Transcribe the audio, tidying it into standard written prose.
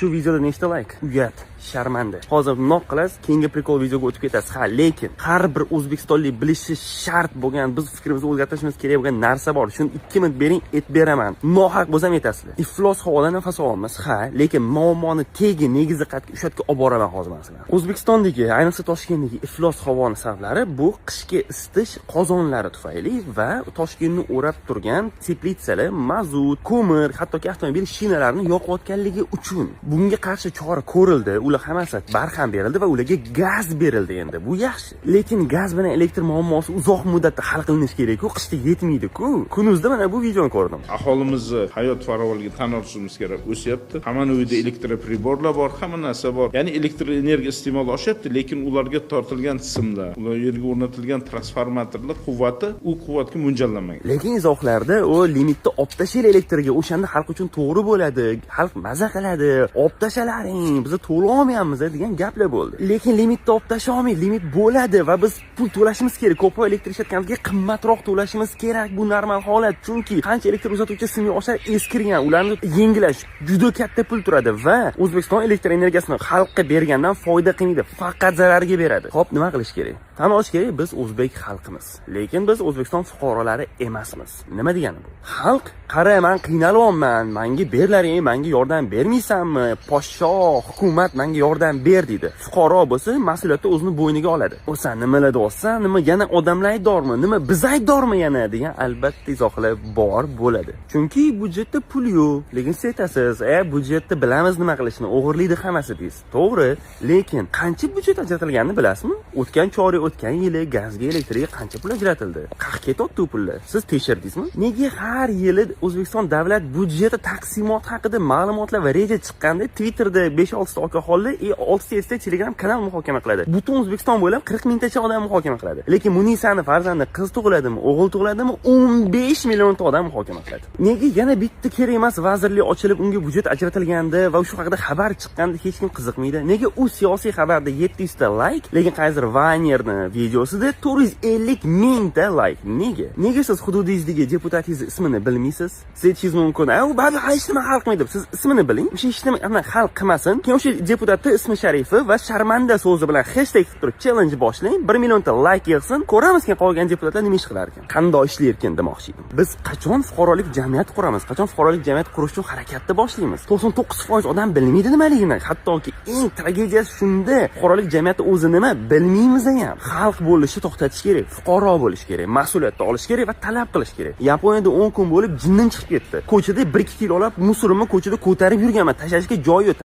shu videoda nechta like? Uyat, sharmanda. Hozir noq qilasiz, keyingi prikol videoga o'tib ketasiz. Lekin har bir o'zbekistonlik bilishi shart bo'lgan, biz fikrimizni o'zgartirishimiz kerak bo'lgan narsa bor. Shuni 2 minut bering, beraman. Nohaq bo'lsam aytasizlar. Iflos havoda nafas olamiz, lekin muammoni tegi, negizi qatga o'sha yerga olib boraman hozir masalan. O'zbekistondagi, ayniqsa Toshkentdagi iflos havoni sabablari bu qishki isitish qozonlari tufayli va Toshkentni o'rab turgan teplitsalar, mazut, ko'mir, hattoki avtomobil shinalarini yoqayotganligi uchun. Bunga qarshi chora ko'rildi. Ular hammasi barham berildi va ularga gaz berildi endi. Bu yaxshi. Lekin gaz bilan elektr muammosi uzoq muddatda hal qilinishi kerak-ku, qishda yetmaydi-ku. Kunuzda mana bu videoni ko'rdim. Aholimizni hayot farovonligini tan olishimiz kerak. O'syapti. Hamma uyda elektropriborlar bor, hamma narsa bor. Ya'ni elektr energiya iste'moli oshyapti, lekin ularga tortilgan tizimlar, ular yerga o'rnatilgan transformatorlar quvvati u quvvatga mo'ljallanmagan. Lekin izohlarda o limitni olib tashlang elektrga, o'shanda xalq uchun to'g'ri bo'ladi, xalq maza qiladi, olib tashlaring, biz to'la olmayapmiz degan gaplar bo'ldi. Lekin limitni olib tashlay olmaydi, limit bo'ladi va biz pul to'lashimiz kerak. Ko'proq elektr ishlatganimizga qimmatroq to'lashimiz kerak. Bu normal holat, chunki qancha elektr uzatuvchi simli oshlar eskirgan, ularni yangilash juda katta pul turadi va O'zbekiston elektr energiyasini xalqqa bergandan foyda qilmaydi, faqat zararga beradi. Xo'p, nima qilish kerak? Tan olish kerak, biz o'zbek xalqimiz, lekin biz O'zbekiston fuqarolari emasmiz. Nima degani bu? Xalq, qara, men qiynalyapman, menga berlaring, menga yordam bermaysanmi? Podsho, hukumat menga yordam ber deydi. Fuqaro bo'lsa, mas'uliyatni o'zini bo'yniga oladi. O'sa nimalar bo'lsa, nima yana odamlar aybdormi? Nima biz aybdormi yana degan albatta izohlar bor bo'ladi. Chunki budjetda pul yo'q. Lekin siz aytasiz, budjetda bilamiz nima qilishni, o'g'irlaydi hammasi deysiz. To'g'ri, lekin qancha budjet ajratilganini bilasizmi? O'tgan chorak, o'tgan yili gazga, elektrga qancha pul ajratildi? Qayerga ketdi u pullar? Siz tekshirdingizmi? Nega har yili O'zbekiston davlat budjeti taqsimoti haqida ma'lumotlar va reja chiqqanda Twitterda 5-6 ta okaxonlar 6 ta Telegram kanal muhokama qiladi. Butun O'zbekiston bo'ylab 40 mingtacha odam muhokama qiladi. Lekin Munisani farzandi qiz tug'iladimi, o'g'il tug'iladimi, 15 millionta odam muhokama qiladi. Nega yana bitta kerak emas vazirlik ochilib, unga budjet ajratilganda va shu haqida xabar chiqqanda hech kim qiziqmaydi? Nega u siyosiy xabarda 700 ta like, lekin qaysidir Vaynerni videosida 450 mingta like? Nega? Nega siz hududingizdagi deputatingiz ismini bilmaysiz? Siz aytishingiz mumkin, u ba'zi hech nima hal qilmaydi. Siz ismini biling. O'sha hech nima hal qilmasin. Keyin o'sha deputatni ismi sharifi va sharmanda so'zi bilan hashtag turib challenge boshlang. 1 millionta like yig'sin. Ko'ramiz ki qolgan deputatlar nima ish qilar ekan. Qanday ishlar ekan demoqchi edim. Biz qachon fuqarolik jamiyat quramiz? Qachon fuqarolik jamiyat qurish uchun harakatni boshlaymiz? 99% odam bilmaydi nimaligini. Hattoki eng tragediyasi shunda. Fuqarolik jamiyati o'zi nima bilmaymiz ham. Xalq bo'lishni to'xtatish kerak, fuqaro bo'lish kerak, mas'uliyatni olish kerak va talab qilish kerak. Yaponiyada 10 kun bo'lib jinnin chiqib ketdi. Ko'chada 1-2 kilo olib musurimni ko'chada ko'tarib yurganman, tashlashga joy yo'q.